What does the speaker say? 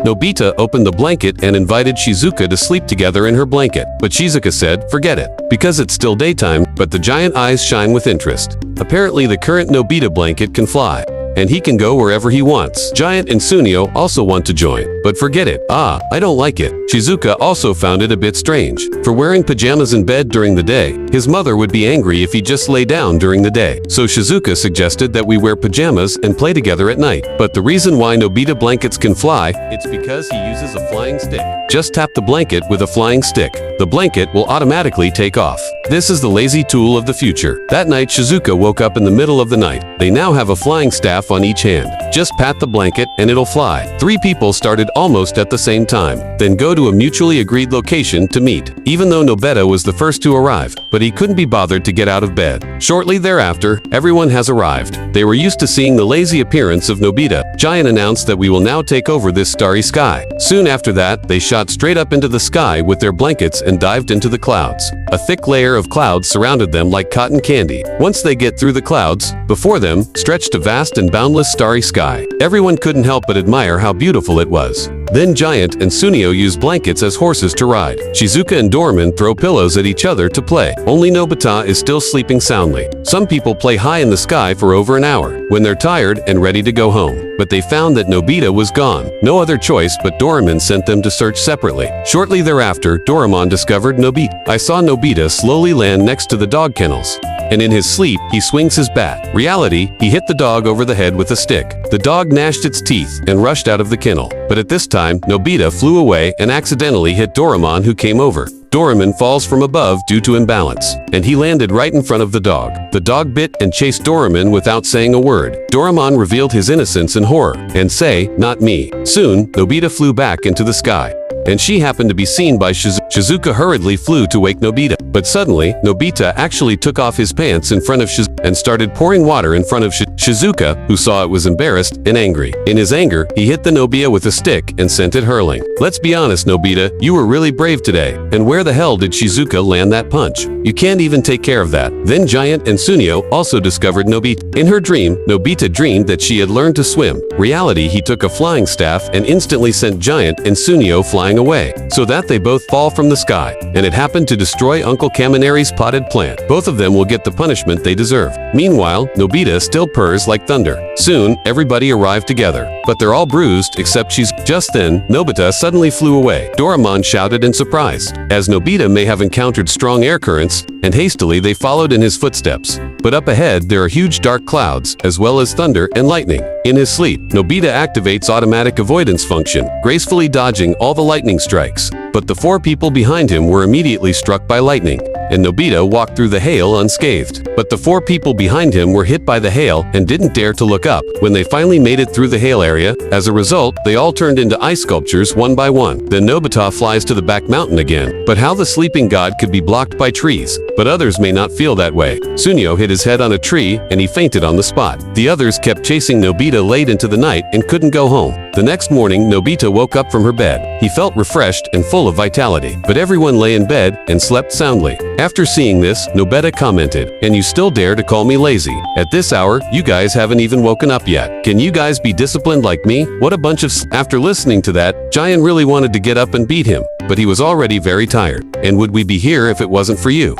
Nobita opened the blanket and invited Shizuka to sleep together in her blanket. But Shizuka said, forget it, because it's still daytime, but the giant eyes shine with interest. Apparently the current Nobita blanket can fly, and he can go wherever he wants. Giant and Sunio also want to join, but forget it. I don't like it. Shizuka also found it a bit strange. For wearing pajamas in bed during the day, his mother would be angry if he just lay down during the day. So Shizuka suggested that we wear pajamas and play together at night. But the reason why Nobita blankets can fly, it's because he uses a flying stick. Just tap the blanket with a flying stick. The blanket will automatically take off. This is the lazy tool of the future. That night, Shizuka woke up in the middle of the night. They now have a flying staff on each hand. Just pat the blanket and it'll fly. 3 people started almost at the same time. Then go to a mutually agreed location to meet. Even though Nobita was the first to arrive, but he couldn't be bothered to get out of bed. Shortly thereafter, everyone has arrived. They were used to seeing the lazy appearance of Nobita. Giant announced that we will now take over this starry sky. Soon after that, they shot straight up into the sky with their blankets and dived into the clouds. A thick layer of clouds surrounded them like cotton candy. Once they get through the clouds, before them stretched a vast and boundless starry sky. Everyone couldn't help but admire how beautiful it was. Then Giant and Sunio used blankets as horses to ride. Shizuka and Doraemon throw pillows at each other to play. Only Nobita is still sleeping soundly. Some people play high in the sky for over an hour, when they're tired and ready to go home. But they found that Nobita was gone. No other choice but Doraemon sent them to search separately. Shortly thereafter, Doraemon discovered Nobita. I saw Nobita slowly land next to the dog kennels, and in his sleep, he swings his bat. Reality, he hit the dog over the head with a stick. The dog gnashed its teeth and rushed out of the kennel. But at this time, Nobita flew away and accidentally hit Doraemon, who came over. Doraemon falls from above due to imbalance, and he landed right in front of the dog. The dog bit and chased Doraemon without saying a word. Doraemon revealed his innocence and horror, and say, not me. Soon, Nobita flew back into the sky, and she happened to be seen by Shizuka. Shizuka hurriedly flew to wake Nobita, but suddenly, Nobita actually took off his pants in front of Shizuka and started pouring water in front of Shizuka, who saw it was embarrassed and angry. In his anger, he hit the Nobita with a stick and sent it hurling. Let's be honest, Nobita, you were really brave today. And where the hell did Shizuka land that punch? You can't even take care of that. Then Giant and Sunio also discovered Nobita. In her dream, Nobita dreamed that she had learned to swim. Reality, he took a flying staff and instantly sent Giant and Sunio flying away, so that they both fall from the sky, and it happened to destroy Uncle Kaminari's potted plant. Both of them will get the punishment they deserve. Meanwhile, Nobita still purrs like thunder. Soon, everybody arrived together, but they're all bruised except she's. Just then, Nobita suddenly flew away. Doraemon shouted in surprise, as Nobita may have encountered strong air currents, and hastily they followed in his footsteps. But up ahead, there are huge dark clouds, as well as thunder and lightning. In his sleep, Nobita activates automatic avoidance function, gracefully dodging all the lightning strikes. But the 4 people behind him were immediately struck by lightning, and Nobita walked through the hail unscathed. But the 4 people behind him were hit by the hail and didn't dare to look up. When they finally made it through the hail area, as a result, they all turned into ice sculptures one by one. Then Nobita flies to the back mountain again. But how the sleeping god could be blocked by trees? But others may not feel that way. Sunio hit his head on a tree and he fainted on the spot. The others kept chasing Nobita late into the night and couldn't go home. The next morning, Nobita woke up from her bed. He felt refreshed and full of vitality. But everyone lay in bed and slept soundly. After seeing this, Nobita commented, "And you still dare to call me lazy? At this hour, you guys haven't even woken up yet. Can you guys be disciplined like me? What a bunch of After listening to that, Giant really wanted to get up and beat him, but he was already very tired. And would we be here if it wasn't for you?